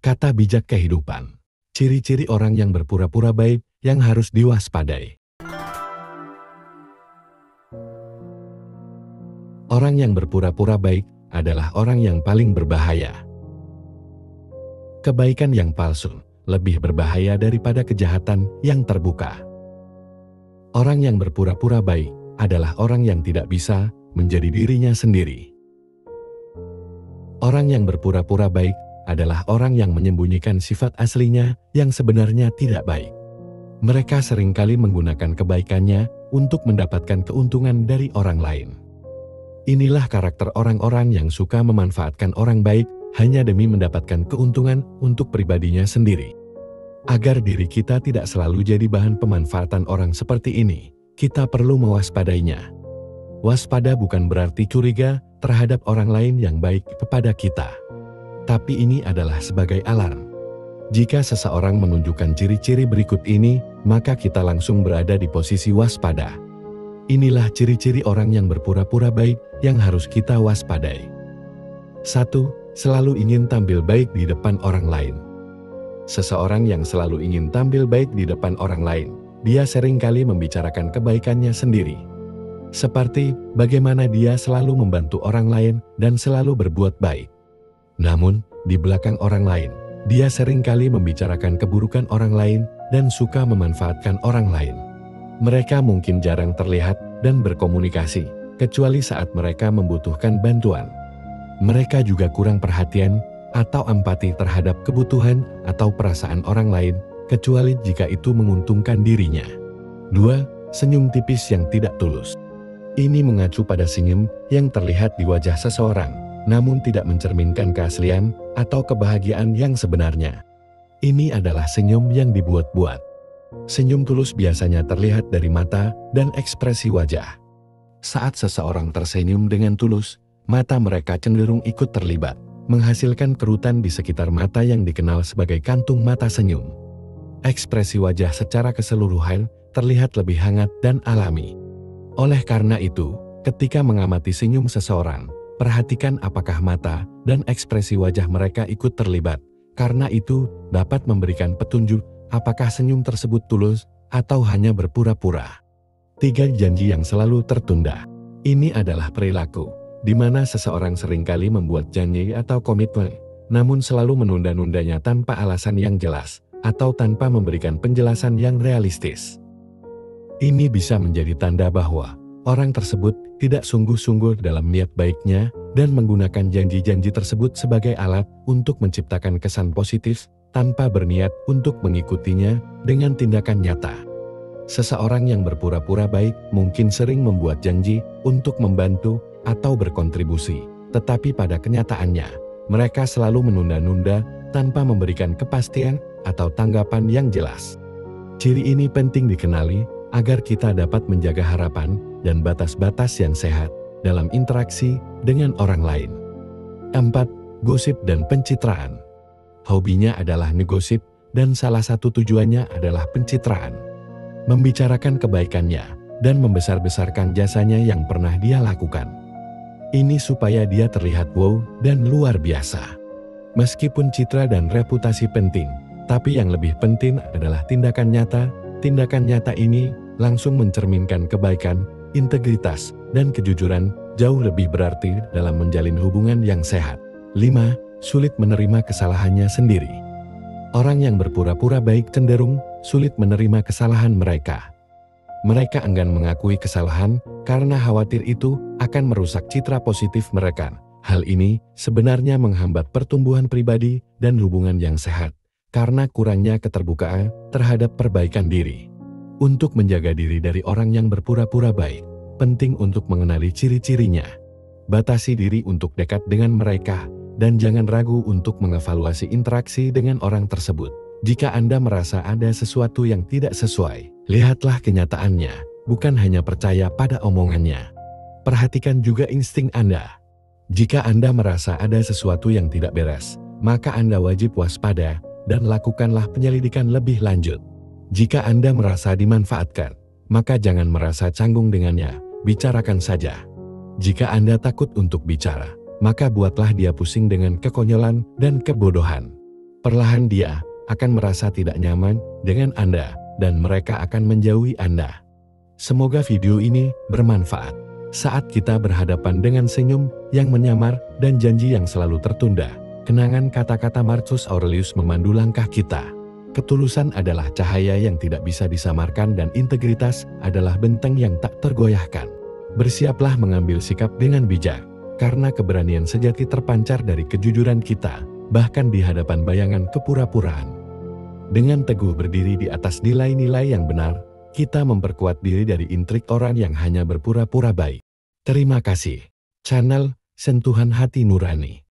Kata bijak kehidupan. Ciri-ciri orang yang berpura-pura baik yang harus diwaspadai. Orang yang berpura-pura baik adalah orang yang paling berbahaya. Kebaikan yang palsu lebih berbahaya daripada kejahatan yang terbuka. Orang yang berpura-pura baik adalah orang yang tidak bisa menjadi dirinya sendiri. Orang yang berpura-pura baik adalah orang yang menyembunyikan sifat aslinya yang sebenarnya tidak baik. Mereka seringkali menggunakan kebaikannya untuk mendapatkan keuntungan dari orang lain. Inilah karakter orang-orang yang suka memanfaatkan orang baik hanya demi mendapatkan keuntungan untuk pribadinya sendiri. Agar diri kita tidak selalu jadi bahan pemanfaatan orang seperti ini, kita perlu mewaspadainya. Waspada bukan berarti curiga terhadap orang lain yang baik kepada kita. Tapi ini adalah sebagai alarm. Jika seseorang menunjukkan ciri-ciri berikut ini, maka kita langsung berada di posisi waspada. Inilah ciri-ciri orang yang berpura-pura baik yang harus kita waspadai. 1. Selalu ingin tampil baik di depan orang lain. Seseorang yang selalu ingin tampil baik di depan orang lain, dia seringkali membicarakan kebaikannya sendiri. Seperti bagaimana dia selalu membantu orang lain dan selalu berbuat baik. Namun, di belakang orang lain, dia seringkali membicarakan keburukan orang lain dan suka memanfaatkan orang lain. Mereka mungkin jarang terlihat dan berkomunikasi, kecuali saat mereka membutuhkan bantuan. Mereka juga kurang perhatian atau empati terhadap kebutuhan atau perasaan orang lain, kecuali jika itu menguntungkan dirinya. 2. Senyum tipis yang tidak tulus. Ini mengacu pada senyum yang terlihat di wajah seseorang, namun tidak mencerminkan keaslian atau kebahagiaan yang sebenarnya. Ini adalah senyum yang dibuat-buat. Senyum tulus biasanya terlihat dari mata dan ekspresi wajah. Saat seseorang tersenyum dengan tulus, mata mereka cenderung ikut terlibat, menghasilkan kerutan di sekitar mata yang dikenal sebagai kantung mata senyum. Ekspresi wajah secara keseluruhan terlihat lebih hangat dan alami. Oleh karena itu, ketika mengamati senyum seseorang, perhatikan apakah mata dan ekspresi wajah mereka ikut terlibat, karena itu dapat memberikan petunjuk apakah senyum tersebut tulus atau hanya berpura-pura. 3. Janji yang selalu tertunda. Ini adalah perilaku di mana seseorang seringkali membuat janji atau komitmen, namun selalu menunda-nundanya tanpa alasan yang jelas atau tanpa memberikan penjelasan yang realistis. Ini bisa menjadi tanda bahwa orang tersebut tidak sungguh-sungguh dalam niat baiknya dan menggunakan janji-janji tersebut sebagai alat untuk menciptakan kesan positif tanpa berniat untuk mengikutinya dengan tindakan nyata. Seseorang yang berpura-pura baik mungkin sering membuat janji untuk membantu atau berkontribusi, tetapi pada kenyataannya, mereka selalu menunda-nunda tanpa memberikan kepastian atau tanggapan yang jelas. Ciri ini penting dikenali agar kita dapat menjaga harapan dan batas-batas yang sehat dalam interaksi dengan orang lain. 4. Gosip dan pencitraan. Hobinya adalah ngegosip dan salah satu tujuannya adalah pencitraan. Membicarakan kebaikannya dan membesar-besarkan jasanya yang pernah dia lakukan. Ini supaya dia terlihat wow dan luar biasa. Meskipun citra dan reputasi penting, tapi yang lebih penting adalah tindakan nyata. Tindakan nyata ini langsung mencerminkan kebaikan, integritas, dan kejujuran jauh lebih berarti dalam menjalin hubungan yang sehat. 5. Sulit menerima kesalahannya sendiri. Orang yang berpura-pura baik cenderung sulit menerima kesalahan mereka. Mereka enggan mengakui kesalahan karena khawatir itu akan merusak citra positif mereka. Hal ini sebenarnya menghambat pertumbuhan pribadi dan hubungan yang sehat karena kurangnya keterbukaan terhadap perbaikan diri. Untuk menjaga diri dari orang yang berpura-pura baik, penting untuk mengenali ciri-cirinya. Batasi diri untuk dekat dengan mereka, dan jangan ragu untuk mengevaluasi interaksi dengan orang tersebut. Jika Anda merasa ada sesuatu yang tidak sesuai, lihatlah kenyataannya, bukan hanya percaya pada omongannya. Perhatikan juga insting Anda. Jika Anda merasa ada sesuatu yang tidak beres, maka Anda wajib waspada dan lakukanlah penyelidikan lebih lanjut. Jika Anda merasa dimanfaatkan, maka jangan merasa canggung dengannya, bicarakan saja. Jika Anda takut untuk bicara, maka buatlah dia pusing dengan kekonyolan dan kebodohan. Perlahan dia akan merasa tidak nyaman dengan Anda dan mereka akan menjauhi Anda. Semoga video ini bermanfaat saat kita berhadapan dengan senyum yang menyamar dan janji yang selalu tertunda. Kenangan kata-kata Marcus Aurelius memandu langkah kita. Ketulusan adalah cahaya yang tidak bisa disamarkan dan integritas adalah benteng yang tak tergoyahkan. Bersiaplah mengambil sikap dengan bijak, karena keberanian sejati terpancar dari kejujuran kita, bahkan di hadapan bayangan kepura-puraan. Dengan teguh berdiri di atas nilai-nilai yang benar, kita memperkuat diri dari intrik orang yang hanya berpura-pura baik. Terima kasih. Channel Sentuhan Hati Nurani.